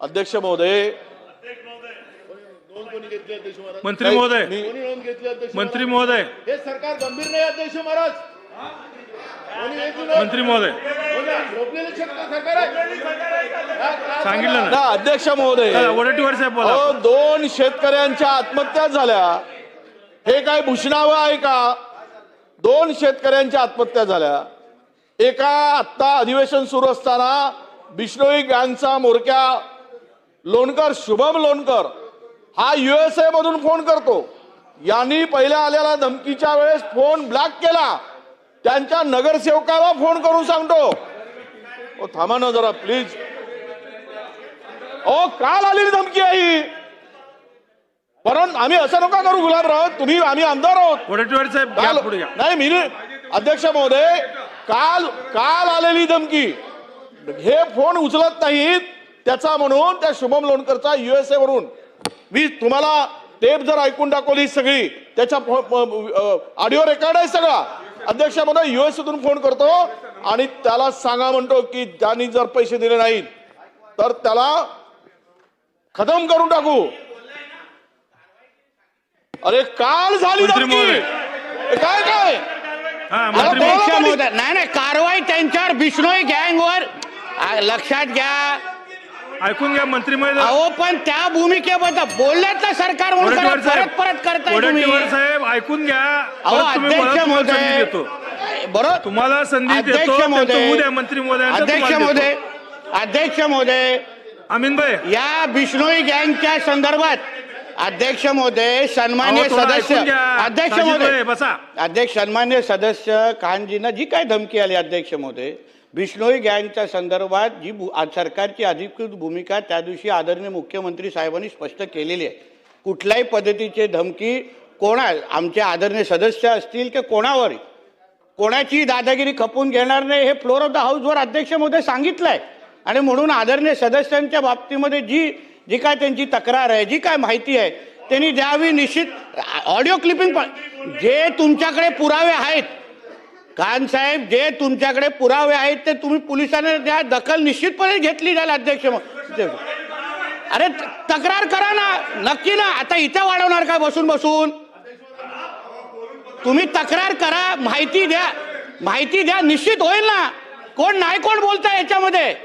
अध्यक्ष महोदय, मंत्री महोदय, मंत्री महोदय, हे सरकार गंभीर नाही अध्यक्ष महाराज. मंत्री महोदय सांगितलं ना अध्यक्ष महोदय, वडेट्टीवार साहेब बोला. अहो, 2 शेतकऱ्यांच्या आत्महत्या झाल्या. हे काय भूषणावं आहे का? 2 शेतकऱ्यांच्या आत्महत्या झाल्या. एका आत्ता अधिवेशन सुरू असताना बिश्नोई गँगचा मोरक्या लोणकर, शुभम लोणकर हा USA मधून फोन करतो. यांनी पहिल्या आलेल्या धमकीच्या वेळेस फोन ब्लॉक केला. त्यांच्या नगरसेवकाला फोन करून सांगतो. ओ थांबा ना जरा प्लीज. ओ काल आलेली धमकी आहे. परंतु आम्ही असं नका करू गुलाबराव. तुम्ही आम्ही आमदार आहोत. वडेट्टीवार साहेब घ्या पुढे घ्या. नाही मी अध्यक्ष महोदय, काल आलेली धमकी, हे फोन उचलत नाहीत त्याचा म्हणून त्या शुभम लोणकरचा USA वरून मी तुम्हाला टेप जर ऐकून दाखवली सगळी, त्याच्या ऑडिओ रेकॉर्ड आहे सगळा. अध्यक्ष महोदय USA फोन करतो आणि त्याला सांगा म्हणतो की त्यांनी जर पैसे दिले नाहीत तर त्याला खतम करून टाकू. अरे काल झाली धमकी. काय काय अध्यक्ष महोदय, नाही कारवाई त्यांच्यावर बिश्नोई गँगवर लक्षात घ्या. ऐकून घ्या मंत्री महोदय. अहो पण त्या भूमिकेबद्दल बोलल्यात ना सरकार म्हणून परत करताय तुम्ही. वडेट्टीवार साहेब ऐकून घ्या. अहो अध्यक्ष महोदय, बरोबर तुम्हाला संधी देतो. अध्यक्ष महोदय, उद्या मंत्री महोदय, अध्यक्ष महोदय अमीन भाई, या बिश्नोई गँगच्या संदर्भात अध्यक्ष महोदय, सन्मान्य सदस्य, अध्यक्ष महोदय बसा. अध्यक्ष सन्मान्य सदस्य कानजींना जी काय धमकी आली अध्यक्ष महोदय, बिश्नोई गँगच्या संदर्भात जी सरकारची अधिकृत भूमिका त्या दिवशी आदरणीय मुख्यमंत्री साहेबांनी स्पष्ट केलेली आहे. कुठल्याही पद्धतीची धमकी आमचे आदरणीय सदस्य असतील की कोणाची दादागिरी खपून घेणार नाही हे फ्लोर ऑफ द हाऊसवर अध्यक्ष महोदय सांगितलंय. आणि म्हणून आदरणीय सदस्यांच्या बाबतीमध्ये जी काय त्यांची तक्रार आहे, जी काय माहिती आहे त्यांनी द्यावी. निश्चित ऑडिओ क्लिपिंग पण जे तुमच्याकडे पुरावे आहेत खान साहेब, जे तुमच्याकडे पुरावे आहेत ते तुम्ही पोलिसांना द्या. दखल निश्चितपणे घेतली जाईल अध्यक्ष. अरे तक्रार करा ना, नक्की ना. आता इथे वाढवणार काय बसून तुम्ही तक्रार करा, माहिती द्या, निश्चित होईल ना. कोण बोलताय याच्यामध्ये?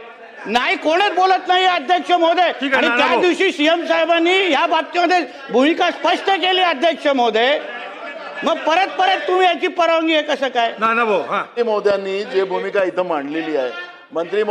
नाही, कोणच बोलत नाही अध्यक्ष महोदय. आणि त्या दिवशी सीएम साहेबांनी या बाबतीमध्ये भूमिका स्पष्ट केली अध्यक्ष महोदय. मग परत तुम्ही याची परवानगी आहे कसं काय? ना भाऊ. महोदयांनी जे भूमिका इथं मांडलेली आहे, मंत्री